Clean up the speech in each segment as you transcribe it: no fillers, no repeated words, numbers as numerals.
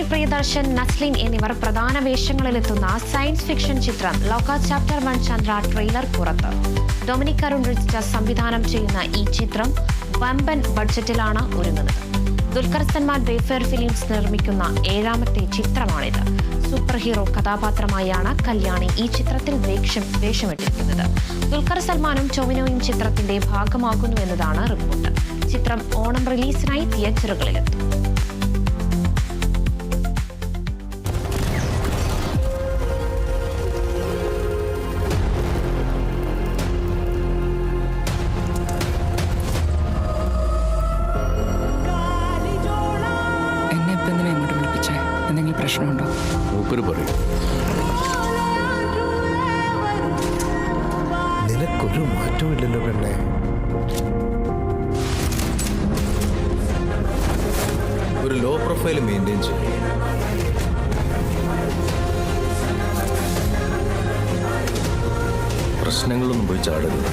പ്രിയദർശൻ, നസ്ലിൻ എന്നിവർ പ്രധാന വേഷങ്ങളിലെത്തുന്ന science fiction ചിത്രം ലോക ചാപ്റ്റർ 1 ചന്ദ്ര ട്രെയിലർ പുറത്ത്. ഡൊമിനിക് അരുൺ റിച്ച് സംവിധാനം ചെയ്യുന്ന ഈ ചിത്രം വമ്പൻ ബഡ്ജറ്റിലാണ് ഒരുങ്ങുന്നത്. ദുൽഖർ സൽമാൻ വേഫെയർ ഫിലിംസ് നിർമ്മിക്കുന്ന 7ാമത്തെ ചിത്രമാണിത്. സൂപ്പർ ഹീറോ കഥാപാത്രമായാണ് കല്യാണി ഈ ചിത്രത്തിൽ വേഷമിട്ടിരിക്കുന്നത്. ദുൽഖർ സൽമാനും ടൊവിനോയും ചിത്രത്തിന്റെ ഭാഗമാകുന്നു എന്നതാണ് റിപ്പോർട്ട്. ചിത്രം ഓണം റിലീസിനായി തിയേറ്ററുകളിലെത്തും. പ്രശ്നമുണ്ടോ? നിനക്കൊരു മാറ്റവും ഇല്ലല്ലോ പെണ്ണെ. ഒരു ലോ പ്രൊഫൈൽ മെയിൻറ്റെയിൻ ചെയ്യും. പ്രശ്നങ്ങളൊന്നും പോയി ചാടരുത്.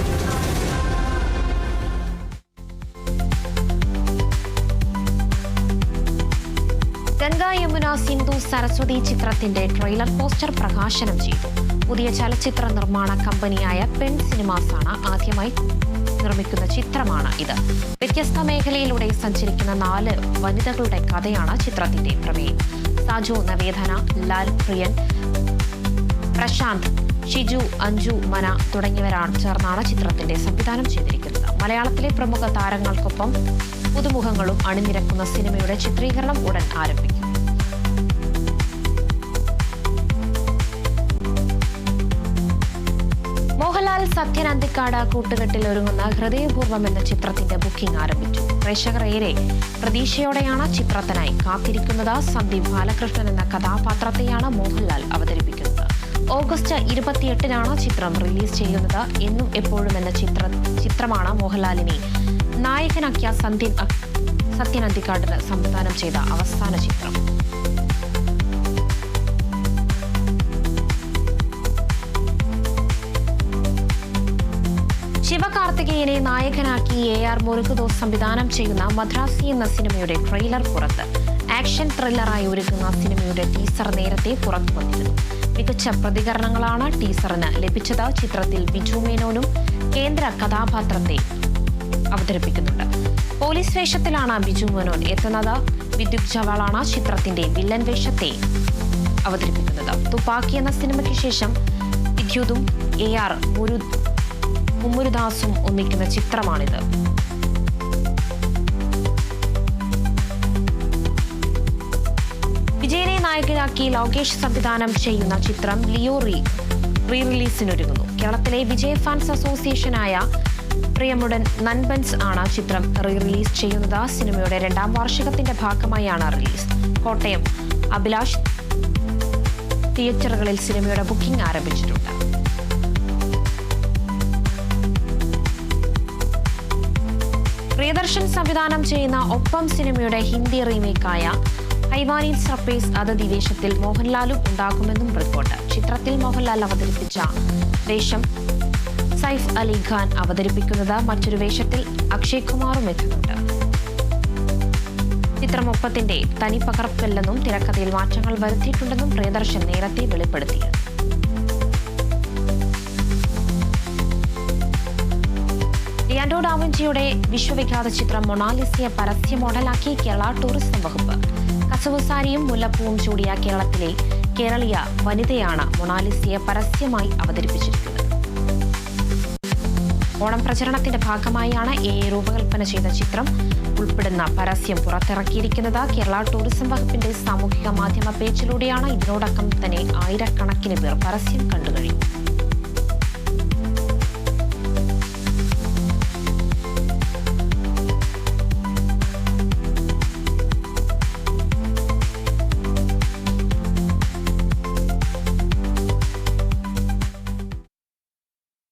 ഗംഗ യമുന സിന്ധു സരസ്വതി ചിത്രത്തിന്റെ ട്രെയിലർ പോസ്റ്റർ പ്രകാശനം ചെയ്തു. പുതിയ ചലച്ചിത്ര നിർമ്മാണ കമ്പനിയായ പെൺ സിനിമാസാണ് ആദ്യമായി നിർമ്മിക്കുന്ന ചിത്രമാണ് ഇത്. വ്യത്യസ്ത മേഖലയിലൂടെ സഞ്ചരിക്കുന്ന 4 വനിതകളുടെ കഥയാണ് ചിത്രത്തിന്റെ പ്രമേയം. സാജു നവേദന, ലാൽ പ്രിയൻ, പ്രശാന്ത്, ഷിജു, അഞ്ജു, മന തുടങ്ങിയവരാണ് ചേർന്നാണ് ചിത്രത്തിന്റെ സംവിധാനം ചെയ്തിരിക്കുന്നത്. മലയാളത്തിലെ പ്രമുഖ താരങ്ങൾക്കൊപ്പം പുതുമുഖങ്ങളും അണിനിരക്കുന്ന സിനിമയുടെ ചിത്രീകരണം ഉടൻ ആരംഭിക്കും. മോഹൻലാൽ സത്യൻ അന്തിക്കാട് കൂട്ടുകെട്ടിൽ ഒരുങ്ങുന്ന ഹൃദയപൂർവ്വം എന്ന ചിത്രത്തിന്റെ ബുക്കിംഗ് ആരംഭിച്ചു. പ്രേക്ഷകർ ഏറെ പ്രതീക്ഷയോടെയാണ് ചിത്രത്തിനായി കാത്തിരിക്കുന്നത്. സന്ദീപ് ബാലകൃഷ്ണൻ എന്ന കഥാപാത്രത്തെയാണ് മോഹൻലാൽ അവതരിപ്പിക്കുന്നത്. ഓഗസ്റ്റ് 28-നാണ് ചിത്രം റിലീസ് ചെയ്യുന്നത്. എന്നും എപ്പോഴും എന്ന ചിത്രമാണ് മോഹൻലാലിനെ നായകനാക്കിയ സത്യൻ അന്തിക്കാടിന് സംവിധാനം ചെയ്ത അവസാന ചിത്രം. ശിവകാർത്തികേയനെ നായകനാക്കി AR മുരുകദോസ് സംവിധാനം ചെയ്യുന്ന മദ്രാസി എന്ന സിനിമയുടെ ട്രെയിലർ പുറത്ത്. ആക്ഷൻ ത്രില്ലറായി ഒരുങ്ങുന്ന സിനിമയുടെ ടീസർ നേരത്തെ പുറത്തു വന്നിരുന്നു. മികച്ച പ്രതികരണങ്ങളാണ് ടീസറിന് ലഭിച്ചത്. ചിത്രത്തിൽ ബിജു മേനോനും കേന്ദ്ര കഥാപാത്രത്തെ അവതരിപ്പിക്കുന്നുണ്ട്. പോലീസ് വേഷത്തിലാണ് ബിജു മേനോൻ എത്തുന്നത്. വിദ്യുത് ജവാളാണ് ചിത്രത്തിന്റെ വില്ലൻ വേഷത്തെ അവതരിപ്പിക്കുന്നത്. തുപ്പാക്കി എന്ന സിനിമയ്ക്ക് ശേഷം വിദ്യുതും AR മുരുകദാസും ഒന്നിക്കുന്ന ചിത്രമാണിത്. വിജയനെ നായകനാക്കി ലോകേഷ് സംവിധാനം ചെയ്യുന്ന ചിത്രം ലിയോ റീ റിലീസിനൊരുങ്ങുന്നു. കേരളത്തിലെ വിജയ് ഫാൻസ് അസോസിയേഷനായ പ്രിയമുടൻ നൻബൻസ് ആണ് ചിത്രം റിലീസ് ചെയ്യുന്നത്. സിനിമയുടെ 2ാം വാർഷികത്തിന്റെ ഭാഗമായാണ് റിലീസ്. കോട്ടയം അഭിലാഷ് തിയേറ്ററുകളിൽ സിനിമയുടെ ബുക്കിംഗ് ആരംഭിച്ചിട്ടുണ്ട്. പ്രിയദർശൻ സംവിധാനം ചെയ്യുന്ന ഒപ്പം സിനിമയുടെ ഹിന്ദി റീമേക്കായ ഹൈവാനിൽ സർപ്രൈസ് അതിഥി വേഷത്തിൽ മോഹൻലാലും ഉണ്ടാകുമെന്നും റിപ്പോർട്ട്. ചിത്രത്തിൽ മോഹൻലാൽ അവതരിപ്പിച്ച വേഷം സൈഫ് അലി ഖാൻ അവതരിപ്പിക്കുന്നത്. മറ്റൊരു വേഷത്തിൽ അക്ഷയ് കുമാറും എത്തുന്നുണ്ട്. ചിത്രം ഒപ്പത്തിന്റെ തനിപ്പകർപ്പല്ലെന്നും തിരക്കഥയിൽ മാറ്റങ്ങൾ വരുത്തിയിട്ടുണ്ടെന്നും പ്രിയദർശൻ നേരത്തെ വെളിപ്പെടുത്തിയിരുന്നു. ലിയാൻഡോ ഡാവിഞ്ചിയുടെ വിശ്വവിഖ്യാത ചിത്രം മൊണാലിസയെ പരസ്യ മോഡലാക്കി കേരള ടൂറിസം വകുപ്പ്. കസവുസാരിയും മുല്ലപ്പൂവും ചൂടിയ കേരളീയ വനിതയാണ് മൊണാലിസയെ പരസ്യമായി അവതരിപ്പിച്ചിരിക്കുന്നത്. ഓണം പ്രചരണത്തിന്റെ ഭാഗമായാണ് രൂപകൽപ്പന ചെയ്ത ചിത്രം ഉൾപ്പെടുന്ന പരസ്യം പുറത്തിറക്കിയിരിക്കുന്നത്. കേരള ടൂറിസം വകുപ്പിന്റെ സാമൂഹിക മാധ്യമ പേജിലൂടെയാണ് ഇതിനോടകം തന്നെ 1000 കണക്കിന് പേർ പരസ്യം കണ്ടുകഴിഞ്ഞു.